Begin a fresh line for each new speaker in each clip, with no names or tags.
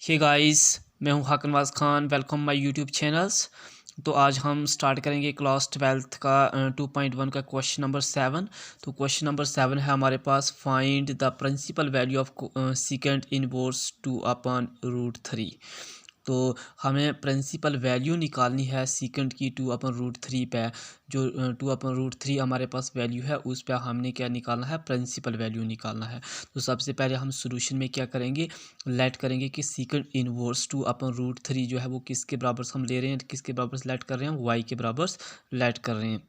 Hey guys, मैं हूं हाकन was Khan. Welcome my YouTube channels. तो आज हम स्टार्ट करेंगे क्लास 12th का 2.1 का क्वेश्चन नंबर 7। तो क्वेश्चन नंबर 7 है हमारे पास, find the principal value of second inverse 2/√3। तो हमें प्रिंसिपल वैल्यू निकालनी है सेकंड की 2/√3 पे। जो 2/√3 हमारे पास वैल्यू है उस पर हमने क्या निकालना है, प्रिंसिपल वैल्यू निकालना है। तो सबसे पहले हम सॉल्यूशन में क्या करेंगे, लेट करेंगे कि सेकंड इनवर्स 2/√3 जो है वो किसके बराबर हम ले रहे हैं, किसके बराबर लेट कर रहे हैं, वाई के बराबर लेट कर रहे हैं।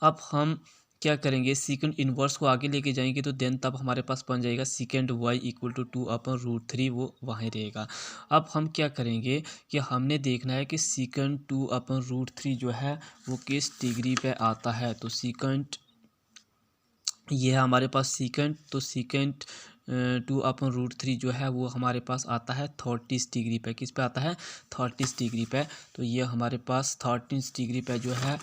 अब हम क्या करेंगे, सेकंड इनवर्स को आगे लेके जाएंगे तो देन तब हमारे पास बन जाएगा सेकंड वाई इक्वल टू 2/√3, वो वहीं रहेगा। अब हम क्या करेंगे कि हमने देखना है कि सेकंड 2/√3 जो है वो किस डिग्री पे आता है। तो सेकंड ये है हमारे पास सेकंड, तो सेकंड 2/√3 जो है वो हमारे पास आता है 30 डिग्री पे। किस पे आता है, 30 डिग्री पे। तो ये हमारे पास 30 डिग्री पे जो है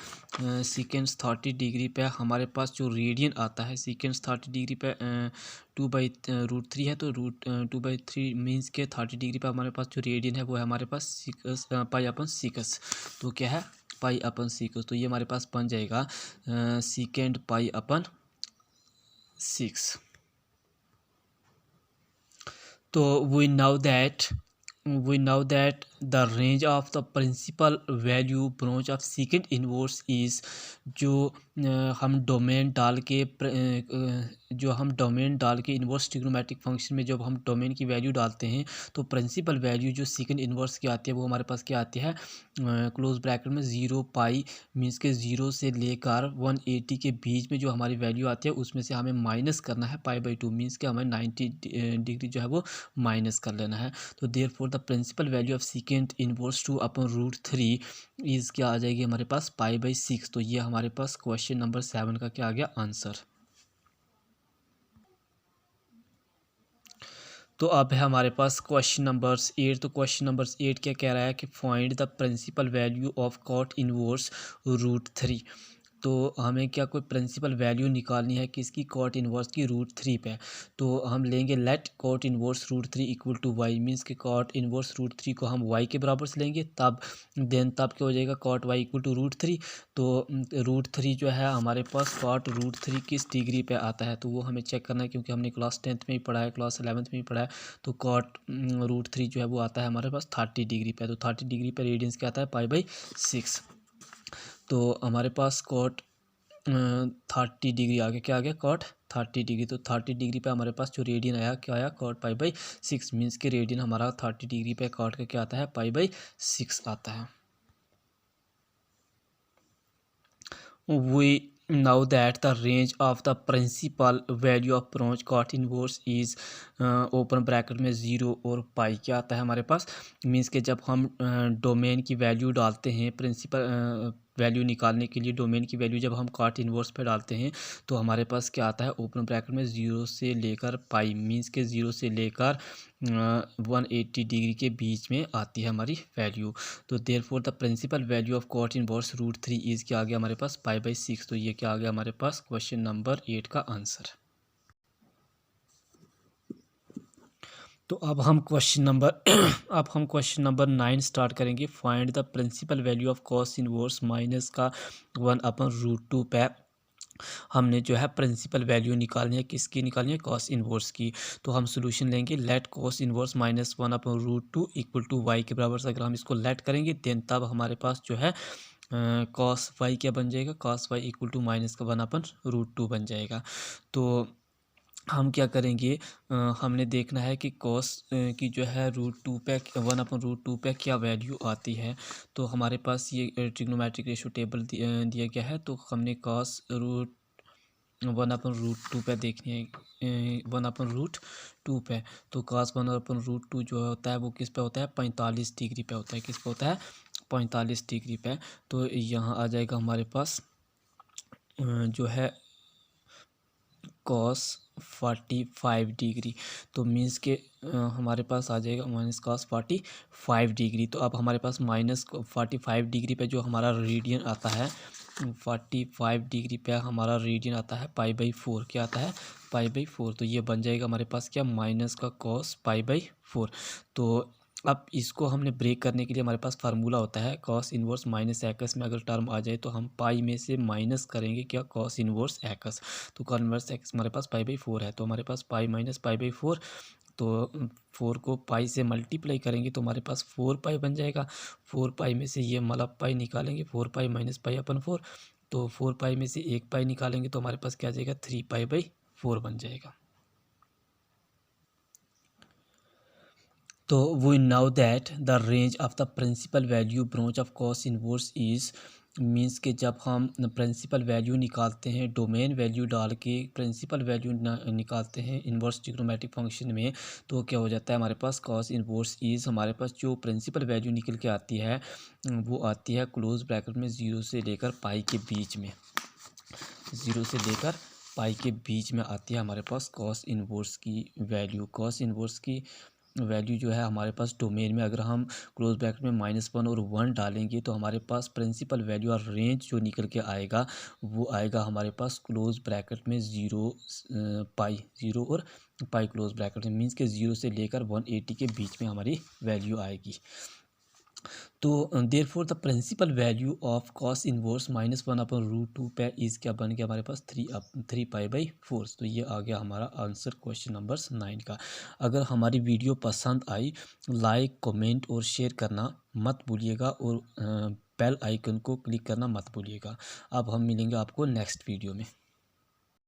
सेकेंड 30 डिग्री पे हमारे पास जो रेडियन आता है, सेकेंड 30 डिग्री पे 2/√3 है। तो √2/3 मीन्स के 30 डिग्री पे हमारे पास जो रेडियन है वो है हमारे पास पाई/6। तो क्या है, पाई/6। तो ये हमारे पास बन जाएगा second पाई/6। So we know that the range of the principal value branch of secant inverse is, जो हम डोमेन डाल के इन्वर्स ट्रिग्नोमेट्रिक फंक्शन में जब हम डोमेन की वैल्यू डालते हैं तो प्रिंसिपल वैल्यू जो सेकंड इन्वर्स की आती है वो हमारे पास क्या आती है, क्लोज ब्रैकेट में 0 पाई मीन्स के 0 से लेकर 180 के बीच में जो हमारी वैल्यू आती है उसमें से हमें माइनस करना है पाई/2 मीन्स के हमें 90 डिग्री जो है वो माइनस कर लेना है। तो therefore the principal value of second inverse 2/√3 is क्या आ जाएगी हमारे पास, पाई/6। तो ये हमारे पास क्वेश्चन नंबर 7 का क्या आ गया, आंसर। तो अब है हमारे पास क्वेश्चन नंबर 8। तो क्वेश्चन नंबर 8 क्या कह रहा है कि find the principal value of cot inverse √3। तो हमें क्या कोई प्रिंसिपल वैल्यू निकालनी है किसकी, कॉट इनवर्स की √3 पे। तो हम लेंगे let cot inverse √3 equal to y, means कि कॉट इनवर्स √3 को हम वाई के बराबर से लेंगे, तब क्या हो जाएगा, कॉट वाई इक्वल टू √3। तो √3 जो है हमारे पास कॉट √3 किस डिग्री पे आता है तो वो हमें चेक करना है, क्योंकि हमने क्लास 10th में ही पढ़ा है, क्लास 11th में ही पढ़ा है। तो कॉट √3 जो है वो आता है हमारे पास 30 डिग्री पे। तो 30 डिग्री पे रेडियंस क्या आता है, पाई/6। तो हमारे पास कॉट 30 डिग्री आगे क्या आ गया, कॉट 30 डिग्री। तो 30 डिग्री पे हमारे पास जो रेडियन आया क्या आया, कॉट पाई/6 मीन्स के रेडियन हमारा 30 डिग्री पे कॉट का क्या आता है, पाई/6 आता है। We know that the range of the principal value of branch cot inverse is open bracket में 0 और पाई क्या आता है हमारे पास, मीन्स के जब हम डोमेन की वैल्यू डालते हैं, प्रिंसिपल वैल्यू निकालने के लिए डोमेन की वैल्यू जब हम कॉट इनवर्स पे डालते हैं तो हमारे पास क्या आता है, ओपन ब्रैकेट में 0 से लेकर पाई मीन्स के 0 से लेकर 180 डिग्री के बीच में आती है हमारी वैल्यू। तो therefore the principal value of cot inverse √3 is क्या आ गया हमारे पास, पाई/6। तो ये क्या आ गया हमारे पास, क्वेश्चन नंबर 8 का आंसर। तो अब हम क्वेश्चन नंबर 9 स्टार्ट करेंगे। Find the principal value of cos inverse minus का 1/√2 पे हमने जो है प्रिंसिपल वैल्यू निकालनी है, किसकी निकालनी है, कॉस इनवर्स की। तो हम सोल्यूशन लेंगे let cos inverse -1/√2 equal to y के बराबर से अगर हम इसको लेट करेंगे देन तब हमारे पास जो है कॉस वाई क्या बन जाएगा, cos y equal to minus का 1/√2 बन जाएगा। तो हम क्या करेंगे, हमने देखना है कि कॉस की जो है √2 पे 1/√2 पे क्या वैल्यू आती है। तो हमारे पास ये ट्रिग्नोमेट्रिक रेशो टेबल दिया गया है। तो हमने कॉस √1/√2 पे देखनी है, 1/√2 पे। तो कॉस 1/√2 जो होता है वो किस पे होता है, 45 डिग्री पे होता है। किस पे होता है, 45 डिग्री पे। तो यहाँ आ जाएगा हमारे पास जो है कॉस 45 डिग्री। तो मीन्स के हमारे पास आ जाएगा माइनस कॉस 45 डिग्री। तो अब हमारे पास -45 डिग्री पे जो हमारा रेडियन आता है, 45 डिग्री पे हमारा रेडियन आता है पाई/4। क्या आता है, पाई/4, तो ये बन जाएगा हमारे पास क्या, माइनस का कॉस पाई/4। तो अब इसको हमने ब्रेक करने के लिए हमारे पास फार्मूला होता है कॉस इनवर्स माइनस एक्स में अगर टर्म आ जाए तो हम पाई में से माइनस करेंगे क्या, कॉस इनवर्स एक्स। तो कॉस इनवर्स एक्स हमारे पास पाई/4 है, तो हमारे पास पाई माइनस पाई/4, तो 4 को पाई से मल्टीप्लाई करेंगे तो हमारे पास 4 पाई बन जाएगा। 4 पाई में से ये मतलब पाई निकालेंगे, 4 पाई माइनस पाई/4, तो 4 पाई में से 1 पाई निकालेंगे तो हमारे पास क्या आ जाएगा, 3 पाई/4 बन जाएगा। तो we now that the range of the principal value branch of cos inverse is, means के जब हम प्रिंसिपल वैल्यू निकालते हैं डोमेन वैल्यू डाल के प्रिंसिपल वैल्यू निकालते हैं इन्वर्स ट्रिग्नोमेट्रिक फंक्शन में, तो क्या हो जाता है हमारे पास कॉस इनवर्स इज़, हमारे पास जो प्रिंसिपल वैल्यू निकल के आती है वो आती है क्लोज ब्रैकेट में 0 से लेकर पाई के बीच में, 0 से लेकर पाई के बीच में आती है हमारे पास कॉस इनवर्स की वैल्यू। कॉस इनवर्स की वैल्यू जो है हमारे पास डोमेन में अगर हम क्लोज ब्रैकेट में -1 और 1 डालेंगे तो हमारे पास प्रिंसिपल वैल्यू और रेंज जो निकल के आएगा वो आएगा हमारे पास क्लोज ब्रैकेट में 0 पाई, 0 और पाई क्लोज ब्रैकेट में, मीन्स के 0 से लेकर 180 के बीच में हमारी वैल्यू आएगी। तो therefore the principal value of cos inverse -1/√2 पे इज़ क्या बन गया हमारे पास 3 पाई/4। तो ये आ गया हमारा आंसर क्वेश्चन नंबर 9 का। अगर हमारी वीडियो पसंद आई, लाइक कमेंट और शेयर करना मत भूलिएगा और बेल आइकन को क्लिक करना मत भूलिएगा। अब हम मिलेंगे आपको नेक्स्ट वीडियो में।